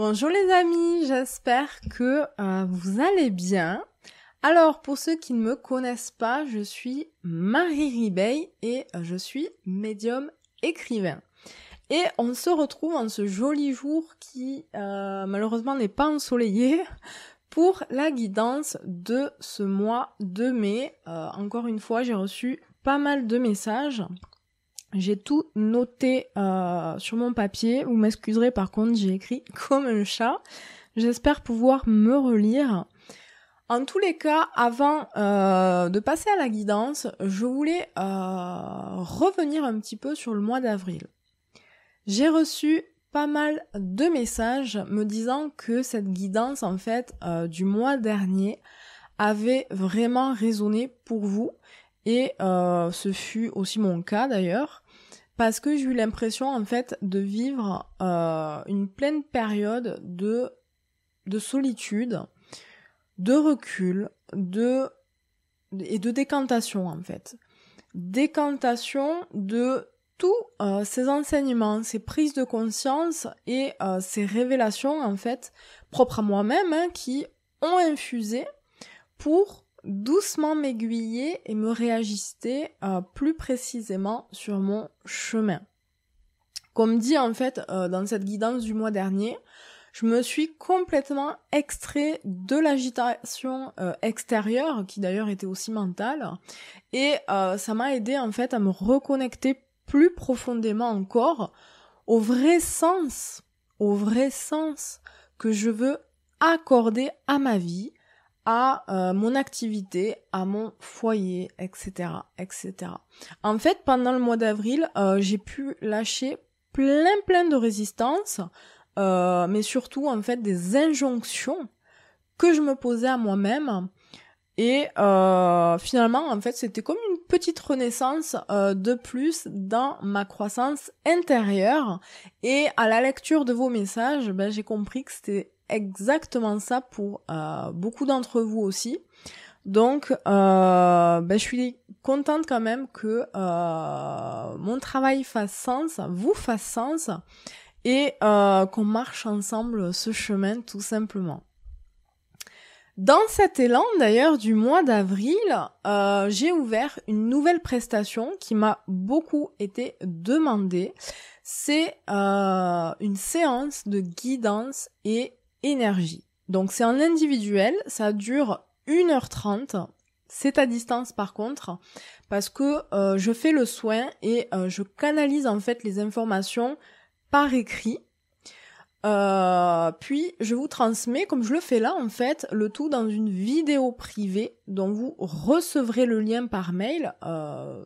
Bonjour les amis, j'espère que vous allez bien. Alors pour ceux qui ne me connaissent pas, je suis Marie Ribeil et je suis médium écrivain. Et on se retrouve en ce joli jour qui malheureusement n'est pas ensoleillé pour la guidance de ce mois de mai. Encore une fois, j'ai reçu pas mal de messages. J'ai tout noté sur mon papier. Vous m'excuserez, par contre, j'ai écrit comme un chat. J'espère pouvoir me relire. En tous les cas, avant de passer à la guidance, je voulais revenir un petit peu sur le mois d'avril. J'ai reçu pas mal de messages me disant que cette guidance, en fait, du mois dernier avait vraiment résonné pour vous. Et ce fut aussi mon cas d'ailleurs, parce que j'ai eu l'impression en fait de vivre une pleine période de solitude, de recul, et de décantation en fait. Décantation de tous ces enseignements, ces prises de conscience et ces révélations en fait propres à moi-même qui ont infusé pour doucement m'aiguiller et me réajuster plus précisément sur mon chemin. Comme dit en fait dans cette guidance du mois dernier, je me suis complètement extrait de l'agitation extérieure, qui d'ailleurs était aussi mentale, et ça m'a aidé en fait à me reconnecter plus profondément encore au vrai sens que je veux accorder à ma vie, à mon activité, à mon foyer, etc., etc. En fait, pendant le mois d'avril, j'ai pu lâcher plein de résistances, mais surtout, en fait, des injonctions que je me posais à moi-même. Et finalement, en fait, c'était comme une petite renaissance de plus dans ma croissance intérieure. Et à la lecture de vos messages, j'ai compris que c'était exactement ça pour beaucoup d'entre vous aussi. Donc, je suis contente quand même que mon travail fasse sens, vous fasse sens, et qu'on marche ensemble ce chemin tout simplement. Dans cet élan d'ailleurs du mois d'avril, j'ai ouvert une nouvelle prestation qui m'a beaucoup été demandée. C'est une séance de guidance et énergie. Donc c'est en individuel, ça dure 1h30, c'est à distance par contre, parce que je fais le soin et je canalise en fait les informations par écrit. Puis je vous transmets, comme je le fais là en fait, le tout dans une vidéo privée dont vous recevrez le lien par mail 1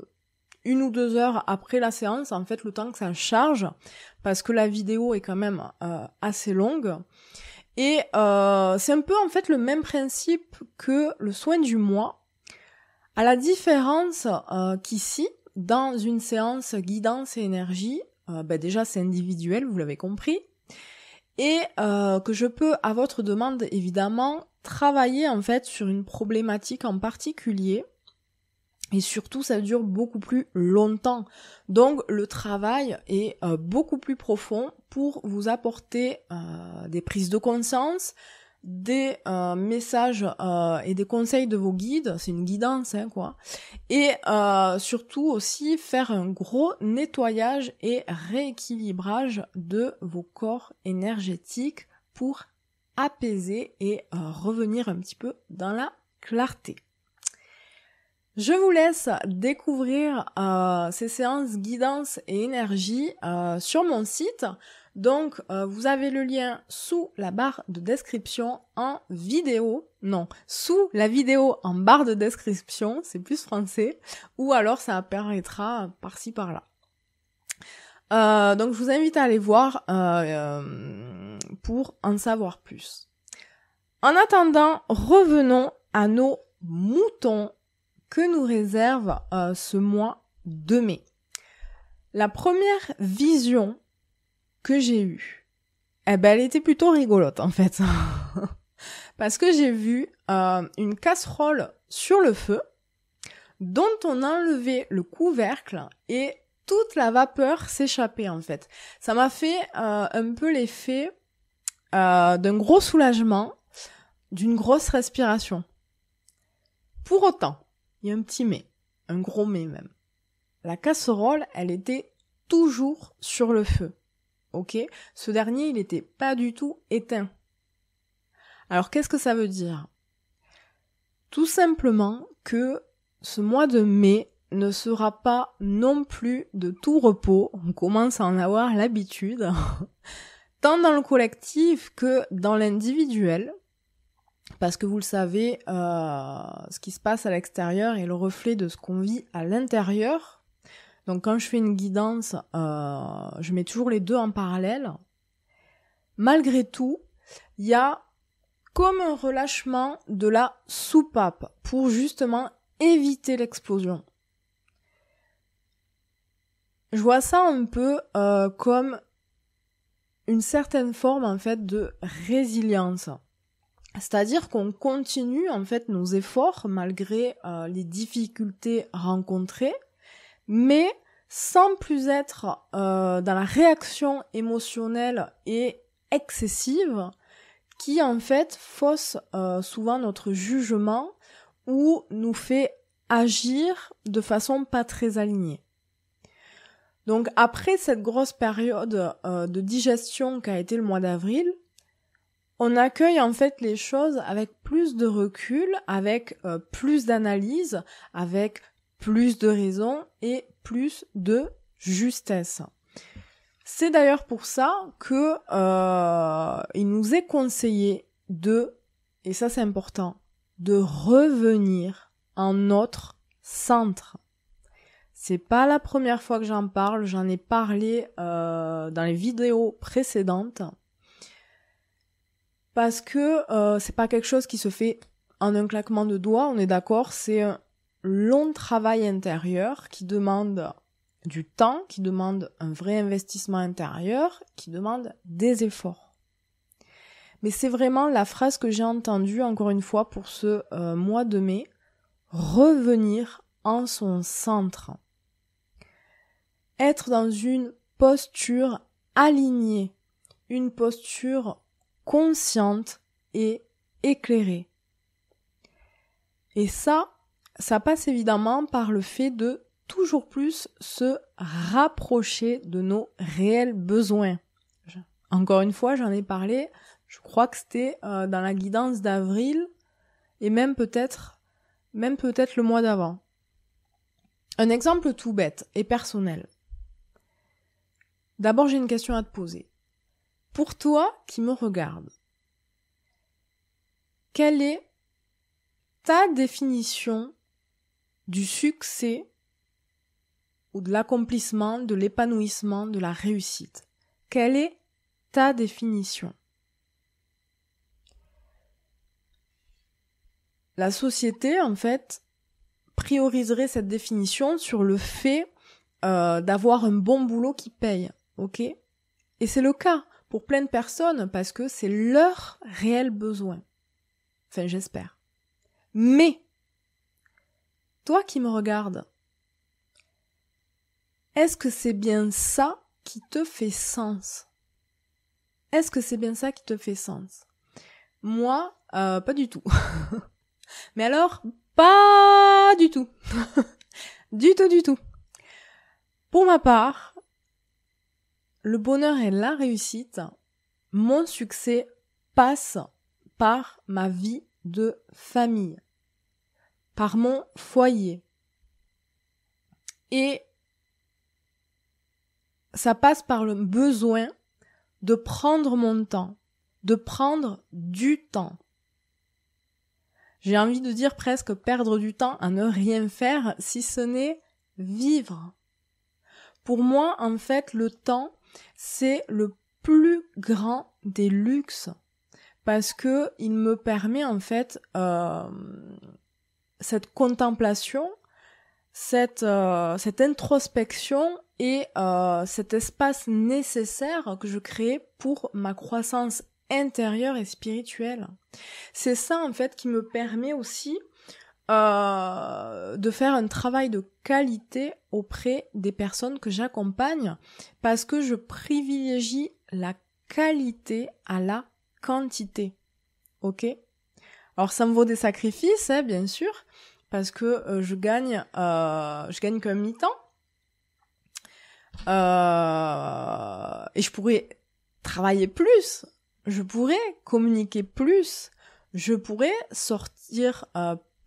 ou 2 heures après la séance, en fait le temps que ça charge, parce que la vidéo est quand même assez longue. Et c'est un peu en fait le même principe que le soin du mois, à la différence qu'ici, dans une séance guidance et énergie, déjà c'est individuel, vous l'avez compris, et que je peux, à votre demande évidemment, travailler en fait sur une problématique en particulier, et surtout ça dure beaucoup plus longtemps. Donc le travail est beaucoup plus profond pour vous apporter des prises de conscience, des messages et des conseils de vos guides, c'est une guidance quoi, et surtout aussi faire un gros nettoyage et rééquilibrage de vos corps énergétiques pour apaiser et revenir un petit peu dans la clarté. Je vous laisse découvrir ces séances guidance et énergie sur mon site. Donc, vous avez le lien sous la barre de description en vidéo. Non, sous la vidéo en barre de description, c'est plus français. Ou alors, ça apparaîtra par-ci, par-là. Donc, je vous invite à aller voir pour en savoir plus. En attendant, revenons à nos moutons que nous réserve ce mois de mai. La première vision que j'ai eue, elle était plutôt rigolote en fait. Parce que j'ai vu une casserole sur le feu dont on enlevait le couvercle et toute la vapeur s'échappait en fait. Ça m'a fait un peu l'effet d'un gros soulagement, d'une grosse respiration. Pour autant, il y a un petit mais, un gros mais même. La casserole, elle était toujours sur le feu. Ok ? Ce dernier, il n'était pas du tout éteint. Alors, qu'est-ce que ça veut dire ? Tout simplement que ce mois de mai ne sera pas non plus de tout repos. On commence à en avoir l'habitude. Tant dans le collectif que dans l'individuel. Parce que vous le savez, ce qui se passe à l'extérieur est le reflet de ce qu'on vit à l'intérieur. Donc quand je fais une guidance, je mets toujours les deux en parallèle. Malgré tout, il y a comme un relâchement de la soupape pour justement éviter l'explosion. Je vois ça un peu comme une certaine forme en fait de résilience. C'est-à-dire qu'on continue en fait nos efforts malgré les difficultés rencontrées, mais sans plus être dans la réaction émotionnelle et excessive qui en fait fausse souvent notre jugement ou nous fait agir de façon pas très alignée. Donc après cette grosse période de digestion qu'a été le mois d'avril, on accueille en fait les choses avec plus de recul, avec plus d'analyse, avec plus de raison et plus de justesse. C'est d'ailleurs pour ça que il nous est conseillé et ça c'est important, de revenir en notre centre. C'est pas la première fois que j'en parle, j'en ai parlé dans les vidéos précédentes. Parce que c'est pas quelque chose qui se fait en un claquement de doigts, on est d'accord, c'est un long travail intérieur qui demande du temps, qui demande un vrai investissement intérieur, qui demande des efforts. Mais c'est vraiment la phrase que j'ai entendue, encore une fois, pour ce mois de mai, revenir en son centre. Être dans une posture alignée, une posture consciente et éclairée. Et ça passe évidemment par le fait de toujours plus se rapprocher de nos réels besoins. Encore une fois, j'en ai parlé, je crois que c'était dans la guidance d'avril et même peut-être le mois d'avant. Un exemple tout bête et personnel. D'abord, j'ai une question à te poser. Pour toi qui me regarde, quelle est ta définition du succès ou de l'accomplissement, de l'épanouissement, de la réussite? Quelle est ta définition? La société, en fait, prioriserait cette définition sur le fait d'avoir un bon boulot qui paye, ok? Et c'est le cas pour plein de personnes parce que c'est leur réel besoin. Enfin, j'espère. Mais, toi qui me regardes, est-ce que c'est bien ça qui te fait sens? Est-ce que c'est bien ça qui te fait sens? Moi, pas du tout. Mais alors, pas du tout. Du tout. Pour ma part, le bonheur et la réussite, mon succès passe par ma vie de famille, par mon foyer. Et ça passe par le besoin de prendre mon temps, de prendre du temps. J'ai envie de dire presque perdre du temps à ne rien faire, si ce n'est vivre. Pour moi, en fait, le temps, c'est le plus grand des luxes parce que il me permet en fait cette contemplation, cette introspection et cet espace nécessaire que je crée pour ma croissance intérieure et spirituelle. C'est ça en fait qui me permet aussi de faire un travail de qualité auprès des personnes que j'accompagne parce que je privilégie la qualité à la quantité. Ok ? Alors ça me vaut des sacrifices, hein, bien sûr, parce que je gagne qu'un mi-temps. Et je pourrais travailler plus, je pourrais communiquer plus, je pourrais sortir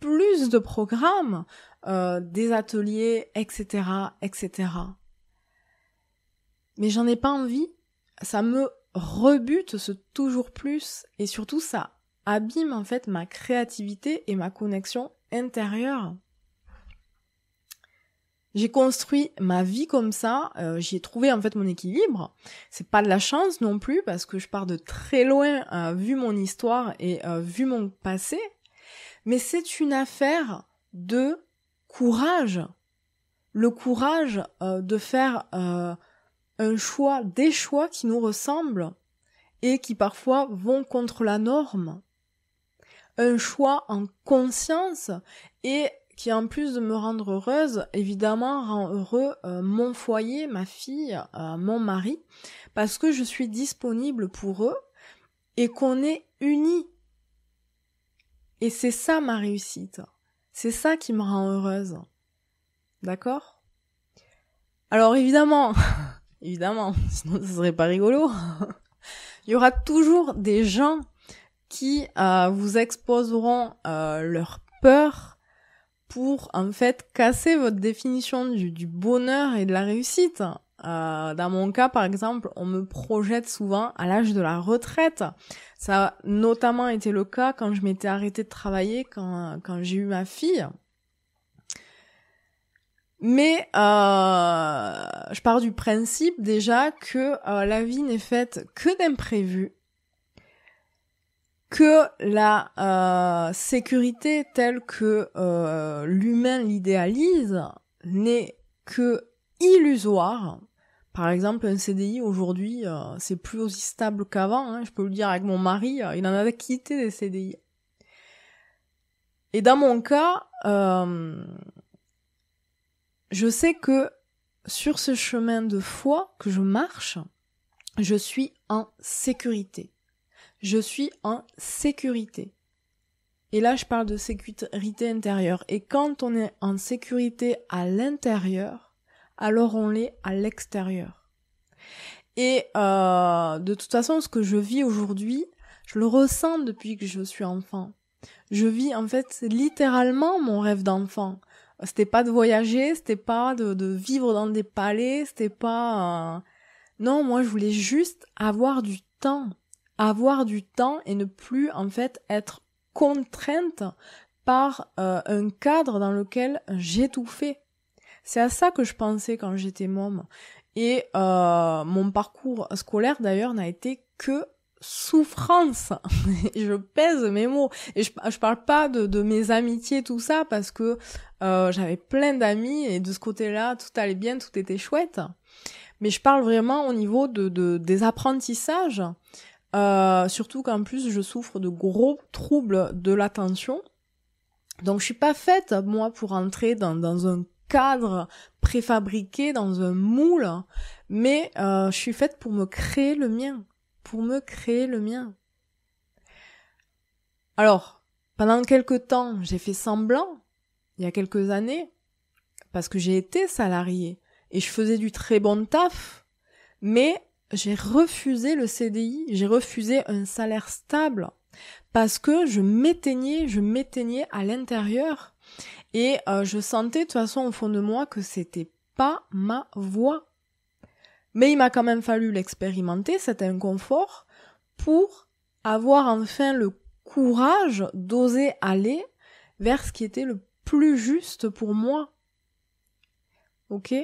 plus de programmes, des ateliers, etc., etc. Mais j'en ai pas envie, ça me rebute ce toujours plus, et surtout ça abîme en fait ma créativité et ma connexion intérieure. J'ai construit ma vie comme ça, j'y ai trouvé en fait mon équilibre. C'est pas de la chance non plus parce que je pars de très loin vu mon histoire et vu mon passé, mais c'est une affaire de courage. Le courage de faire des choix qui nous ressemblent et qui parfois vont contre la norme. Un choix en conscience et qui en plus de me rendre heureuse, évidemment rend heureux mon foyer, ma fille, mon mari, parce que je suis disponible pour eux et qu'on est unis. Et c'est ça ma réussite. C'est ça qui me rend heureuse. D'accord ? Alors évidemment, sinon ce serait pas rigolo, il y aura toujours des gens qui vous exposeront leur peur pour en fait casser votre définition du bonheur et de la réussite. Dans mon cas, par exemple, on me projette souvent à l'âge de la retraite. Ça a notamment été le cas quand je m'étais arrêtée de travailler, quand j'ai eu ma fille. Mais je pars du principe déjà que la vie n'est faite que d'imprévus, que la sécurité telle que l'humain l'idéalise n'est que illusoire. Par exemple, un CDI aujourd'hui, c'est plus aussi stable qu'avant, hein. Je peux le dire avec mon mari, il en a quitté des CDI. Et dans mon cas, je sais que sur ce chemin de foi que je marche, je suis en sécurité. Je suis en sécurité. Et là, je parle de sécurité intérieure. Et quand on est en sécurité à l'intérieur, alors on l'est à l'extérieur. Et de toute façon, ce que je vis aujourd'hui, je le ressens depuis que je suis enfant. Je vis en fait littéralement mon rêve d'enfant. C'était pas de voyager, c'était pas de vivre dans des palais, c'était pas... Non, moi je voulais juste avoir du temps et ne plus en fait être contrainte par un cadre dans lequel j'étouffais. C'est à ça que je pensais quand j'étais môme. Et mon parcours scolaire d'ailleurs n'a été que souffrance. Je pèse mes mots. Et je parle pas de mes amitiés, tout ça, parce que j'avais plein d'amis et de ce côté-là, tout allait bien, tout était chouette. Mais je parle vraiment au niveau des apprentissages. Surtout qu'en plus je souffre de gros troubles de l'attention. Donc je suis pas faite, moi, pour entrer dans un cadre préfabriqué, dans un moule, mais je suis faite pour me créer le mien. Alors, pendant quelques temps, j'ai fait semblant, il y a quelques années, parce que j'ai été salariée, et je faisais du très bon taf, mais j'ai refusé le CDI, j'ai refusé un salaire stable, parce que je m'éteignais à l'intérieur, et je sentais de toute façon au fond de moi que c'était pas ma voie. Mais il m'a quand même fallu l'expérimenter, cet inconfort, pour avoir enfin le courage d'oser aller vers ce qui était le plus juste pour moi. Ok ?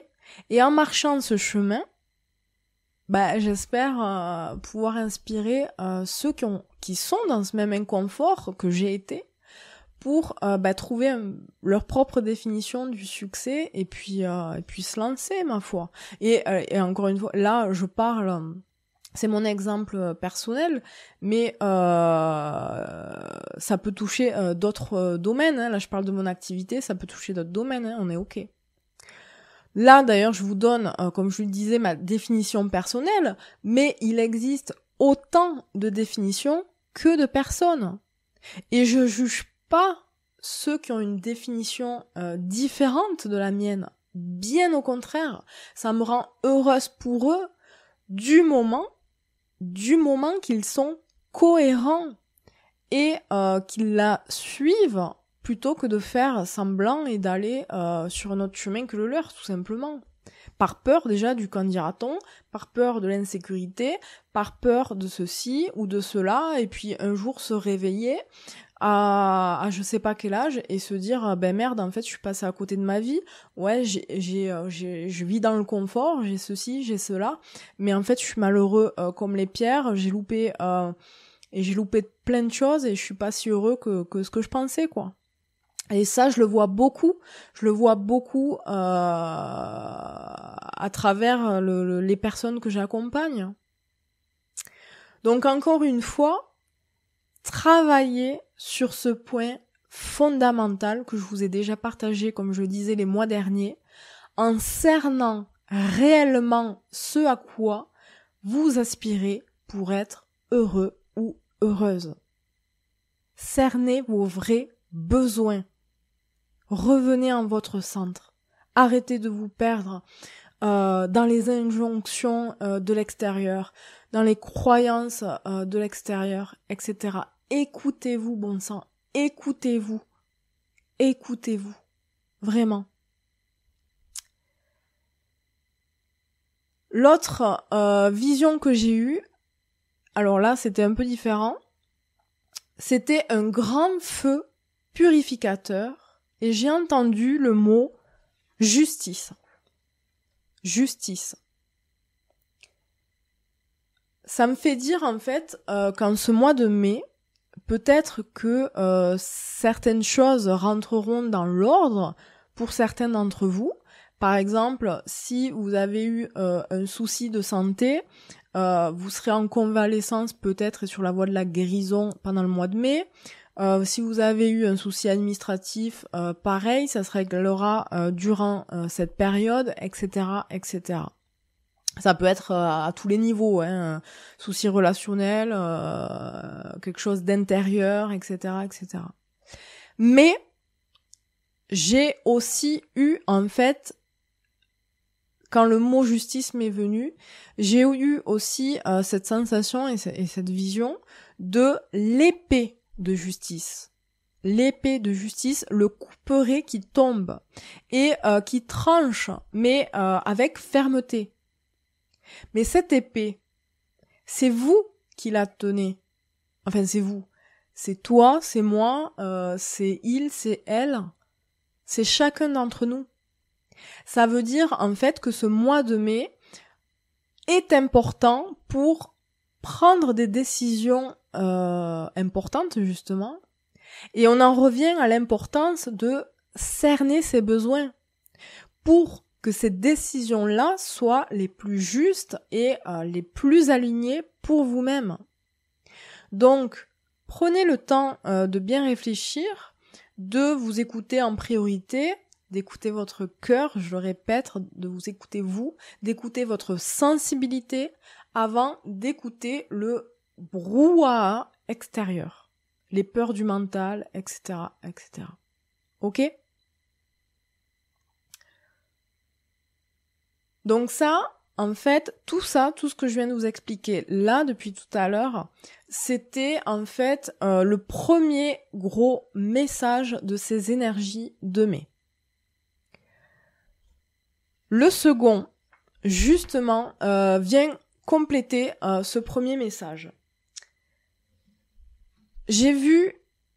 Et en marchant ce chemin, j'espère pouvoir inspirer ceux qui sont dans ce même inconfort que j'ai été, pour trouver leur propre définition du succès et puis se lancer, ma foi. Et encore une fois, là je parle, c'est mon exemple personnel, mais ça peut toucher d'autres domaines, hein. Là je parle de mon activité, ça peut toucher d'autres domaines, hein. On est ok. Là d'ailleurs je vous donne, comme je le disais, ma définition personnelle, mais il existe autant de définitions que de personnes. Et je juge pas ceux qui ont une définition différente de la mienne. Bien au contraire, ça me rend heureuse pour eux du moment qu'ils sont cohérents et qu'ils la suivent plutôt que de faire semblant et d'aller sur un autre chemin que le leur, tout simplement. Par peur déjà du qu'en dira-t-on, par peur de l'insécurité, par peur de ceci ou de cela, et puis un jour se réveiller à je sais pas quel âge et se dire ben merde, en fait je suis passée à côté de ma vie, ouais je vis dans le confort, j'ai ceci, j'ai cela, mais en fait je suis malheureux comme les pierres, j'ai loupé plein de choses et je suis pas si heureux que ce que je pensais, quoi. Et ça, je le vois beaucoup à travers les personnes que j'accompagne. Donc encore une fois, travailler sur ce point fondamental que je vous ai déjà partagé, comme je le disais les mois derniers, en cernant réellement ce à quoi vous aspirez pour être heureux ou heureuse. Cernez vos vrais besoins. Revenez en votre centre. Arrêtez de vous perdre dans les injonctions de l'extérieur, dans les croyances de l'extérieur, etc. Écoutez-vous, bon sang. Écoutez-vous. Écoutez-vous. Vraiment. L'autre vision que j'ai eue, alors là, c'était un peu différent. C'était un grand feu purificateur. Et j'ai entendu le mot justice. Justice. Ça me fait dire en fait qu'en ce mois de mai, peut-être que certaines choses rentreront dans l'ordre pour certains d'entre vous. Par exemple, si vous avez eu un souci de santé, vous serez en convalescence peut-être et sur la voie de la guérison pendant le mois de mai. Si vous avez eu un souci administratif, pareil, ça se réglera durant cette période, etc., etc. Ça peut être à tous les niveaux, hein, souci relationnel, quelque chose d'intérieur, etc., etc. Mais j'ai aussi eu, en fait, quand le mot justice m'est venu, j'ai eu aussi cette sensation et cette vision de l'épée de justice. L'épée de justice, le couperet qui tombe et qui tranche, mais avec fermeté. Mais cette épée, c'est vous qui la tenez. Enfin, c'est vous. C'est toi, c'est moi, c'est il, c'est elle. C'est chacun d'entre nous. Ça veut dire, en fait, que ce mois de mai est important pour prendre des décisions importantes, justement. Et on en revient à l'importance de cerner ses besoins pour que ces décisions-là soient les plus justes et les plus alignées pour vous-même. Donc, prenez le temps de bien réfléchir, de vous écouter en priorité, d'écouter votre cœur, je le répète, de vous écouter vous, d'écouter votre sensibilité avant d'écouter le brouhaha extérieur, les peurs du mental, etc., etc. Ok ? Donc ça, en fait, tout ce que je viens de vous expliquer là depuis tout à l'heure, c'était en fait le premier gros message de ces énergies de mai. Le second, justement, vient compléter ce premier message. J'ai vu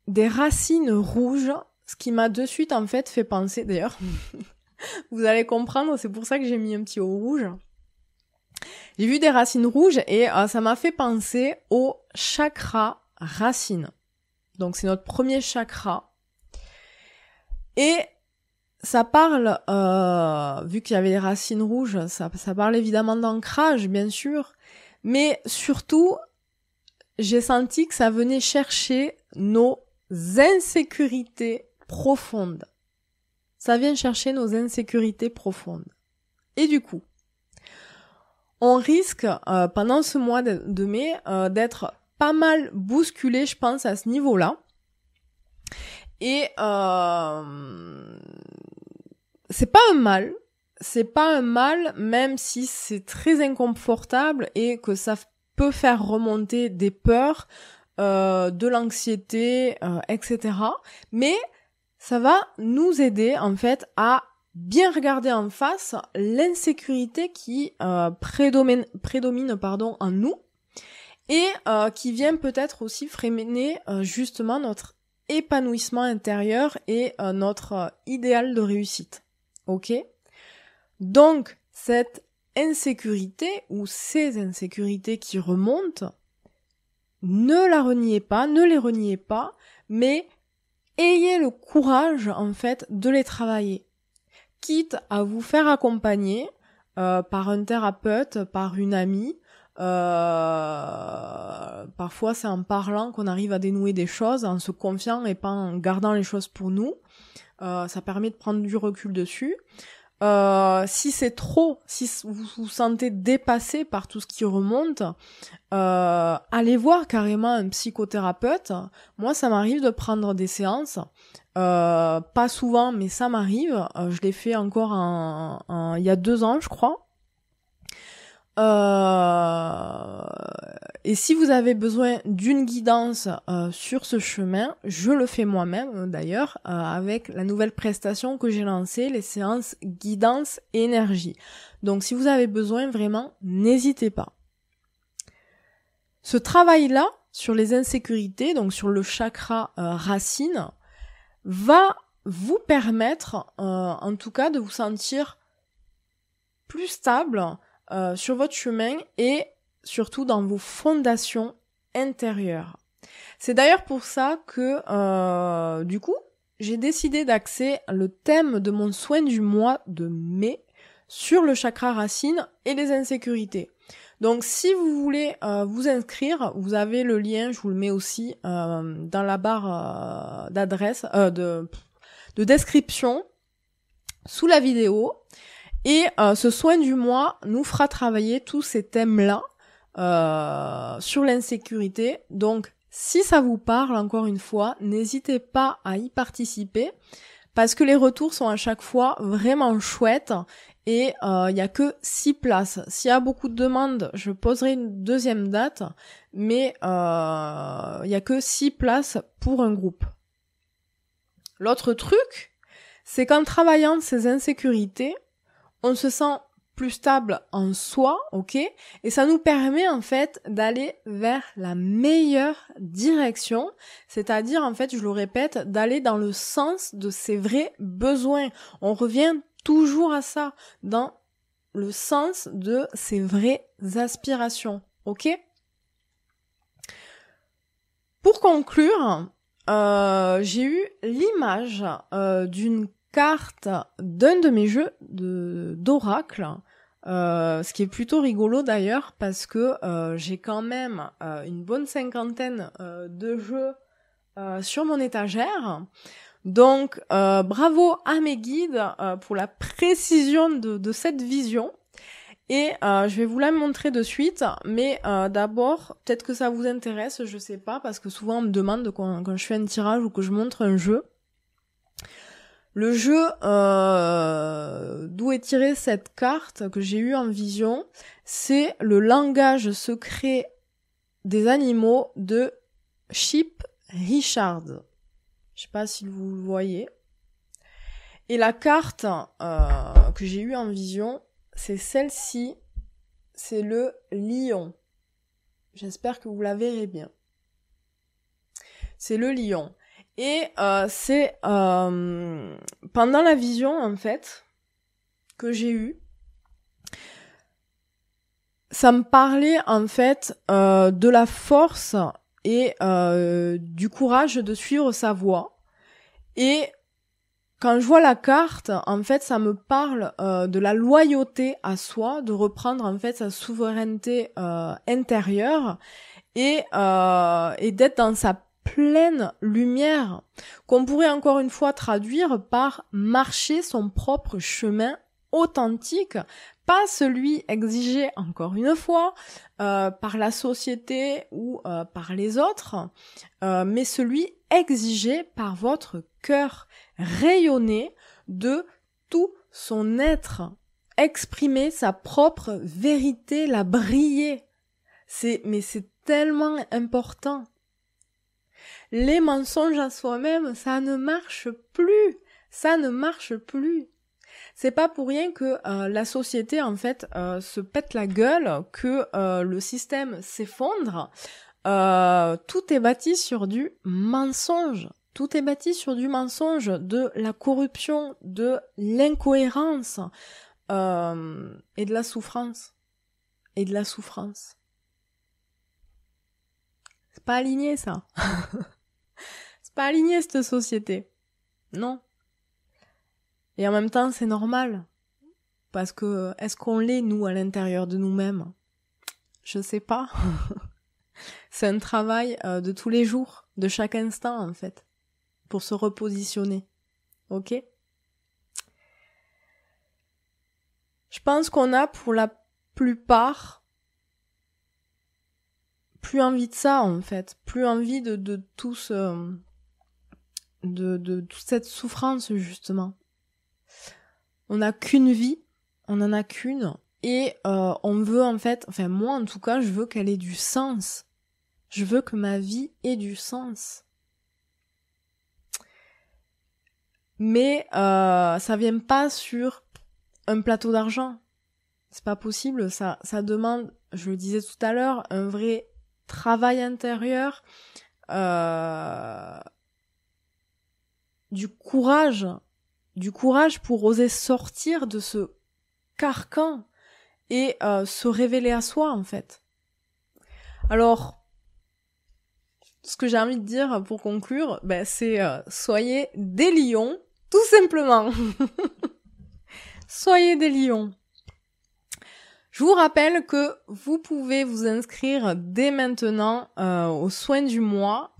des racines rouges, ce qui m'a de suite en fait fait penser, d'ailleurs, vous allez comprendre, c'est pour ça que j'ai mis un petit haut rouge. J'ai vu des racines rouges et ça m'a fait penser au chakra racine. Donc c'est notre premier chakra. Et ça parle, vu qu'il y avait des racines rouges, ça parle évidemment d'ancrage, bien sûr, mais surtout, j'ai senti que ça venait chercher nos insécurités profondes. Ça vient chercher nos insécurités profondes. Et du coup, on risque pendant ce mois de mai d'être pas mal bousculé, je pense, à ce niveau-là. Et c'est pas un mal, même si c'est très inconfortable et que ça peut faire remonter des peurs, de l'anxiété, etc. Mais ça va nous aider en fait à bien regarder en face l'insécurité qui prédomine en nous et qui vient peut-être aussi freiner justement notre épanouissement intérieur et notre idéal de réussite. Ok ? Donc, cette insécurité ou ces insécurités qui remontent, ne les reniez pas, mais ayez le courage, en fait, de les travailler. Quitte à vous faire accompagner par un thérapeute, par une amie. Parfois, c'est en parlant qu'on arrive à dénouer des choses, en se confiant et pas en gardant les choses pour nous. Ça permet de prendre du recul dessus. Si c'est trop, si vous vous sentez dépassé par tout ce qui remonte, allez voir carrément un psychothérapeute. Moi, ça m'arrive de prendre des séances, pas souvent, mais ça m'arrive. Je l'ai fait encore il y a 2 ans, je crois. Et si vous avez besoin d'une guidance sur ce chemin, je le fais moi-même d'ailleurs avec la nouvelle prestation que j'ai lancée, les séances guidance énergie. Donc si vous avez besoin, vraiment, n'hésitez pas. Ce travail-là sur les insécurités, donc sur le chakra racine, va vous permettre en tout cas de vous sentir plus stable sur votre chemin et surtout dans vos fondations intérieures. C'est d'ailleurs pour ça que, du coup, j'ai décidé d'axer le thème de mon soin du mois de mai sur le chakra racine et les insécurités. Donc, si vous voulez vous inscrire, vous avez le lien, je vous le mets aussi dans la barre d'adresse, de description, sous la vidéo. Et ce soin du mois nous fera travailler tous ces thèmes-là sur l'insécurité. Donc, si ça vous parle, encore une fois, n'hésitez pas à y participer parce que les retours sont à chaque fois vraiment chouettes et il n'y a que 6 places. S'il y a beaucoup de demandes, je poserai une deuxième date, mais il n'y a que 6 places pour un groupe. L'autre truc, c'est qu'en travaillant ces insécurités, on se sent plus stable en soi, ok ? Et ça nous permet en fait d'aller vers la meilleure direction, c'est-à-dire en fait, je le répète, d'aller dans le sens de ses vrais besoins. On revient toujours à ça, dans le sens de ses vraies aspirations, ok ? Pour conclure, j'ai eu l'image d'une carte d'un de mes jeux d'oracle, ce qui est plutôt rigolo d'ailleurs parce que j'ai quand même une bonne 50aine de jeux sur mon étagère. Donc bravo à mes guides pour la précision de cette vision. Et je vais vous la montrer de suite, mais d'abord, peut-être que ça vous intéresse, je sais pas, parce que souvent on me demande quand je fais un tirage ou que je montre un jeu. Le jeu d'où est tirée cette carte que j'ai eue en vision, c'est le langage secret des animaux de Chip Richard. Je sais pas si vous le voyez. Et la carte que j'ai eue en vision, c'est celle-ci. C'est le lion. J'espère que vous la verrez bien. C'est le lion. Et c'est pendant la vision en fait que j'ai eue, ça me parlait en fait de la force et du courage de suivre sa voie. Et quand je vois la carte, en fait, ça me parle de la loyauté à soi, de reprendre en fait sa souveraineté intérieure et d'être dans sa pleine lumière, qu'on pourrait encore une fois traduire par marcher son propre chemin authentique, pas celui exigé, encore une fois, par la société ou par les autres, mais celui exigé par votre cœur, rayonner de tout son être, exprimer sa propre vérité, la briller. Mais c'est tellement important. Les mensonges à soi-même, ça ne marche plus. Ça ne marche plus. C'est pas pour rien que la société, en fait, se pète la gueule, que le système s'effondre. Tout est bâti sur du mensonge. Tout est bâti sur du mensonge, de la corruption, de l'incohérence et de la souffrance. Et de la souffrance. C'est pas aligné, ça. C'est pas aligné, cette société. Non. Et en même temps, c'est normal. Parce que, est-ce qu'on l'est, nous, à l'intérieur de nous-mêmes? Je sais pas. C'est un travail de tous les jours, de chaque instant, en fait, pour se repositionner. Ok? Je pense qu'on a, pour la plupart, plus envie de ça, en fait. Plus envie de tout ce... de toute cette souffrance, justement. On n'a qu'une vie, on en a qu'une, et on veut, en fait, enfin moi en tout cas, je veux qu'elle ait du sens. Je veux que ma vie ait du sens. Mais ça vient pas sur un plateau d'argent. C'est pas possible, ça demande, je le disais tout à l'heure, un vrai travail intérieur, du courage pour oser sortir de ce carcan et se révéler à soi, en fait. Alors, ce que j'ai envie de dire pour conclure, c'est soyez des lions, tout simplement. Soyez des lions. Je vous rappelle que vous pouvez vous inscrire dès maintenant aux soins du mois.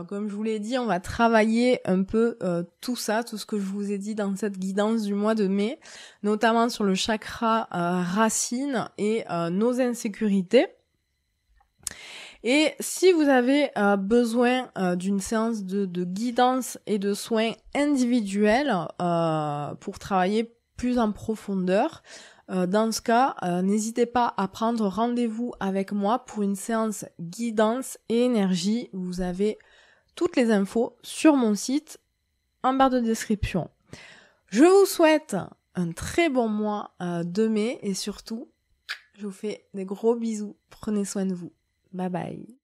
Comme je vous l'ai dit, on va travailler un peu tout ça, tout ce que je vous ai dit dans cette guidance du mois de mai, notamment sur le chakra racine et nos insécurités. Et si vous avez besoin d'une séance de guidance et de soins individuels pour travailler plus en profondeur, dans ce cas, n'hésitez pas à prendre rendez-vous avec moi pour une séance guidance et énergie. Vous avez toutes les infos sur mon site en barre de description. Je vous souhaite un très bon mois de mai et surtout, je vous fais des gros bisous. Prenez soin de vous. Bye bye.